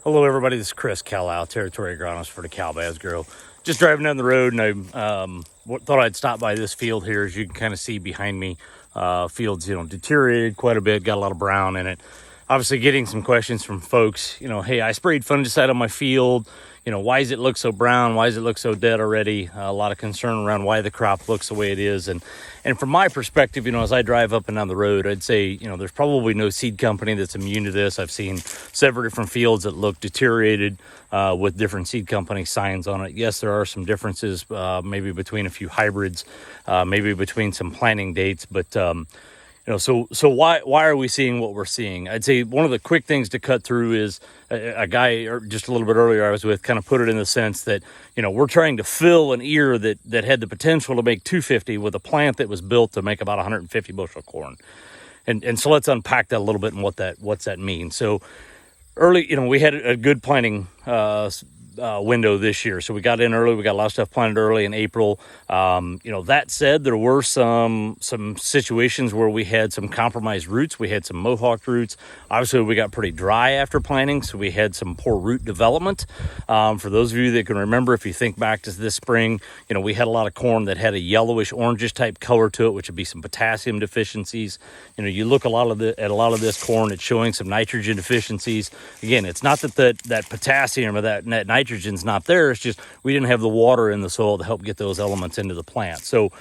Hello everybody, this is Chris Kallal, territory agronomist for the Calabash Grow. Just driving down the road and I thought I'd stop by this field here. As you can kind of see behind me, fields, deteriorated quite a bit, got a lot of brown in it. Obviously getting some questions from folks, hey, I sprayed fungicide on my field. Why does it look so brown? Why does it look so dead already? A lot of concern around why the crop looks the way it is. And from my perspective, as I drive up and down the road, I'd say, there's probably no seed company that's immune to this. I've seen several different fields that look deteriorated with different seed company signs on it. Yes, there are some differences, maybe between a few hybrids, maybe between some planting dates, but so why are we seeing what we're seeing? I'd say one of the quick things to cut through is a guy, or just a little bit earlier I was with, kind of put it in the sense that, we're trying to fill an ear that had the potential to make 250 with a plant that was built to make about 150 bushel corn. And so let's unpack that a little bit and what's that mean. So early, we had a good planting window this year. So we got in early. We got a lot of stuff planted early in April. That said, there were some situations where we had some compromised roots. We had some mohawked roots. Obviously, we got pretty dry after planting, so we had some poor root development. For those of you that can remember, if you think back to this spring, we had a lot of corn that had a yellowish, orangish type color to it, which would be some potassium deficiencies. You look at a lot of this corn, it's showing some nitrogen deficiencies. Again, it's not that potassium or that nitrogen's not there. It's just we didn't have the water in the soil to help get those elements into the plant. So,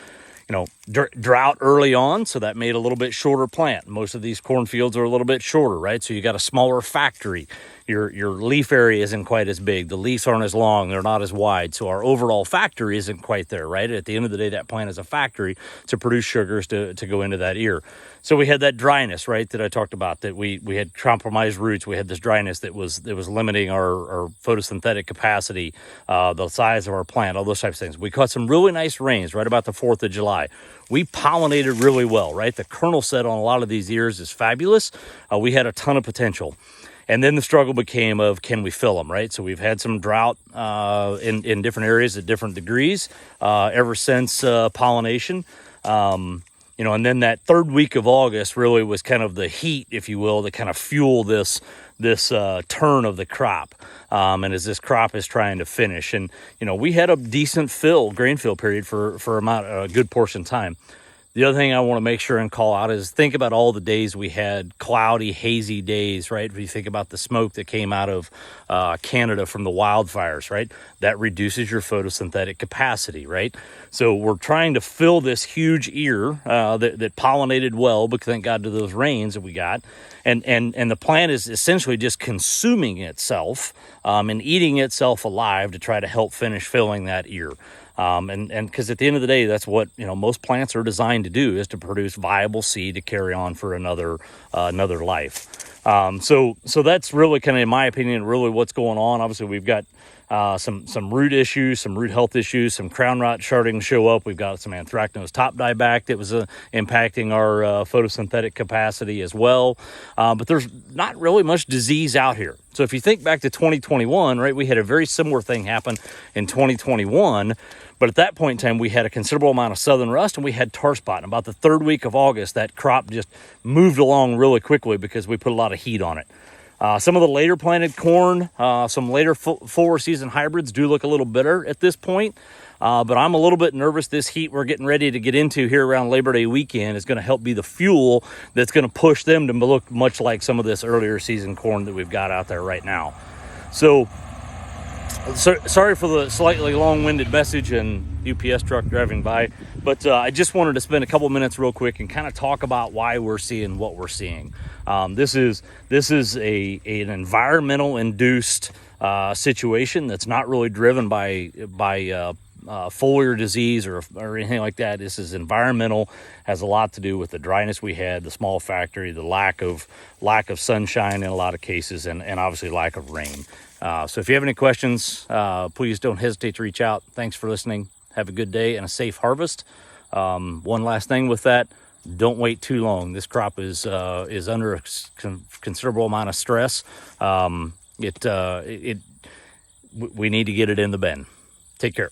drought early on, so that made a little bit shorter plant. Most of these cornfields are a little bit shorter, right? So you got a smaller factory. Your leaf area isn't quite as big. The leaves aren't as long. They're not as wide. So our overall factory isn't quite there, right? At the end of the day, that plant is a factory to produce sugars to go into that ear. So we had that dryness, right, that I talked about, that we had compromised roots. We had this dryness that was limiting our photosynthetic capacity, the size of our plant, all those types of things. We caught some really nice rains right about the 4th of July. We pollinated really well, right? The kernel set on a lot of these ears is fabulous. We had a ton of potential. And then the struggle became of, can we fill them, right? So we've had some drought in different areas at different degrees ever since pollination. And then that third week of August really was kind of the heat, if you will, that kind of fueled this turn of the crop. And as this crop is trying to finish, and we had a decent grain fill period for a good portion of time. The other thing I want to make sure and call out is think about all the days we had cloudy, hazy days, right? If you think about the smoke that came out of Canada from the wildfires, right? That reduces your photosynthetic capacity, right? So we're trying to fill this huge ear that pollinated well, but thank God to those rains that we got. And the plant is essentially just consuming itself and eating itself alive to try to help finish filling that ear. And because at the end of the day, that's what, most plants are designed to do, is to produce viable seed to carry on for another life. So that's really kind of, in my opinion, really what's going on. Obviously, we've got some root issues, some root health issues, some crown rot starting to show up. We've got some anthracnose top dieback that was impacting our photosynthetic capacity as well. But there's not really much disease out here. So if you think back to 2021, right, we had a very similar thing happen in 2021. But at that point in time, we had a considerable amount of southern rust and we had tar spot. And about the third week of August, that crop just moved along really quickly because we put a lot of heat on it. Some of the later planted corn, some later fuller season hybrids do look a little bitter at this point. But I'm a little bit nervous this heat we're getting ready to get into here around Labor Day weekend is going to help be the fuel that's going to push them to look much like some of this earlier season corn that we've got out there right now. So sorry for the slightly long-winded message and UPS truck driving by, but I just wanted to spend a couple minutes real quick and kind of talk about why we're seeing what we're seeing. This is an environmental induced situation that's not really driven by foliar disease or anything like that. This is environmental, has a lot to do with the dryness we had, the small factory, the lack of sunshine in a lot of cases, and obviously lack of rain. So if you have any questions, please don't hesitate to reach out. Thanks for listening. Have a good day and a safe harvest. One last thing with that, don't wait too long. This crop is under a considerable amount of stress. We need to get it in the bin. Take care.